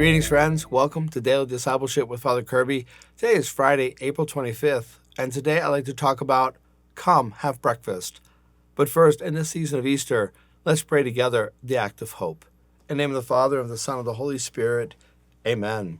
Greetings, friends. Welcome to Daily Discipleship with Father Kirby. Today is Friday, April 25th, and today I'd like to talk about come, have breakfast. But first, in this season of Easter, let's pray together the act of hope. In the name of the Father, of the Son, of the Holy Spirit, amen.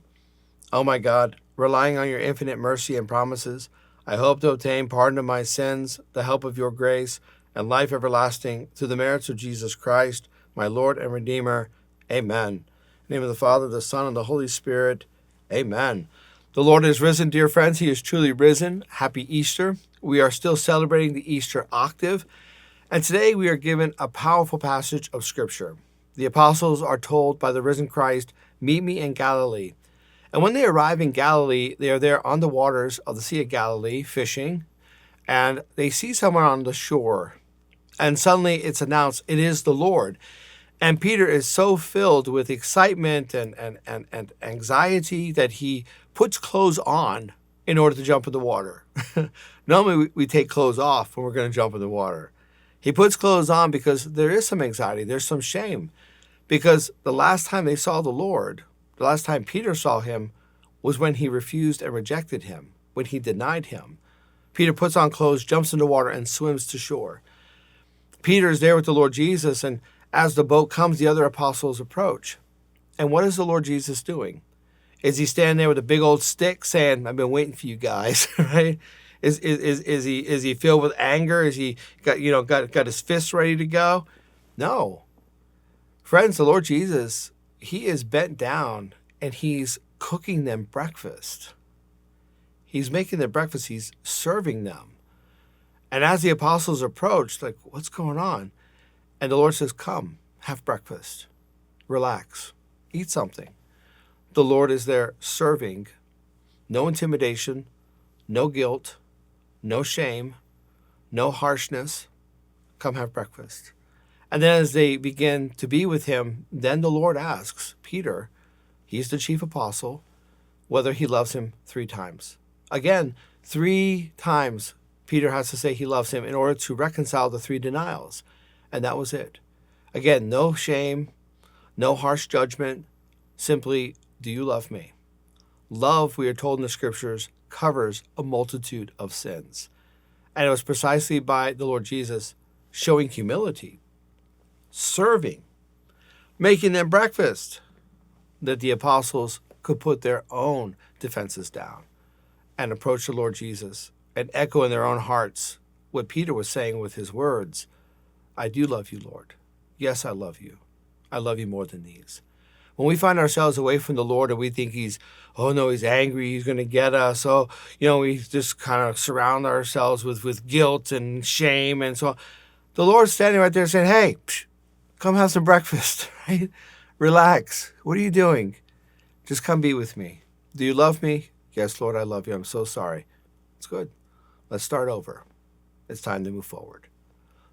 Oh my God, relying on your infinite mercy and promises, I hope to obtain pardon of my sins, the help of your grace, and life everlasting through the merits of Jesus Christ, my Lord and Redeemer. Amen. In the name of the Father, the Son, and the Holy Spirit. Amen. The Lord is risen, dear friends. He is truly risen. Happy Easter. We are still celebrating the Easter octave. And today we are given a powerful passage of Scripture. The apostles are told by the risen Christ, meet me in Galilee. And when they arrive in Galilee, they are there on the waters of the Sea of Galilee, fishing, and they see someone on the shore. And suddenly it's announced, it is the Lord. And Peter is so filled with excitement and anxiety that he puts clothes on in order to jump in the water. Normally we take clothes off when we're going to jump in the water. He puts clothes on because there is some anxiety, there's some shame. Because the last time they saw the Lord, the last time Peter saw him was when he refused and rejected him, when he denied him. Peter puts on clothes, jumps into water, and swims to shore. Peter is there with the Lord Jesus, and as the boat comes, the other apostles approach. And what is the Lord Jesus doing? Is he standing there with a big old stick saying, I've been waiting for you guys, right? Is he filled with anger? Is he got his fists ready to go? No. Friends, the Lord Jesus, he is bent down and he's cooking them breakfast. He's making them breakfast. He's serving them. And as the apostles approach, like, what's going on? And the Lord says, come, have breakfast, relax, eat something. The Lord is there serving, no intimidation, no guilt, no shame, no harshness. Come have breakfast. And then as they begin to be with him, then the Lord asks Peter, he's the chief apostle, whether he loves him 3 times. Again, 3 times Peter has to say he loves him in order to reconcile the 3 denials. And that was it. Again, no shame, no harsh judgment, simply, do you love me? Love, we are told in the Scriptures, covers a multitude of sins. And it was precisely by the Lord Jesus showing humility, serving, making them breakfast, that the apostles could put their own defenses down and approach the Lord Jesus and echo in their own hearts what Peter was saying with his words. I do love you, Lord. Yes, I love you. I love you more than these. When we find ourselves away from the Lord and we think he's angry, he's going to get us. We just kind of surround ourselves with guilt and shame and so on. The Lord's standing right there saying, hey, come have some breakfast, right? Relax. What are you doing? Just come be with me. Do you love me? Yes, Lord, I love you. I'm so sorry. It's good. Let's start over. It's time to move forward.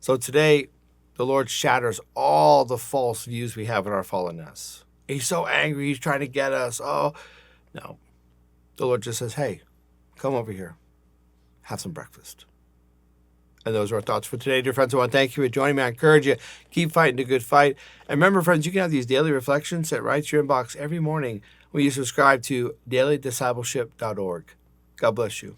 So today, the Lord shatters all the false views we have in our fallenness. He's so angry, he's trying to get us. Oh, no. The Lord just says, hey, come over here. Have some breakfast. And those are our thoughts for today, dear friends. I want to thank you for joining me. I encourage you, keep fighting the good fight. And remember, friends, you can have these daily reflections sent right to your inbox every morning when you subscribe to dailydiscipleship.org. God bless you.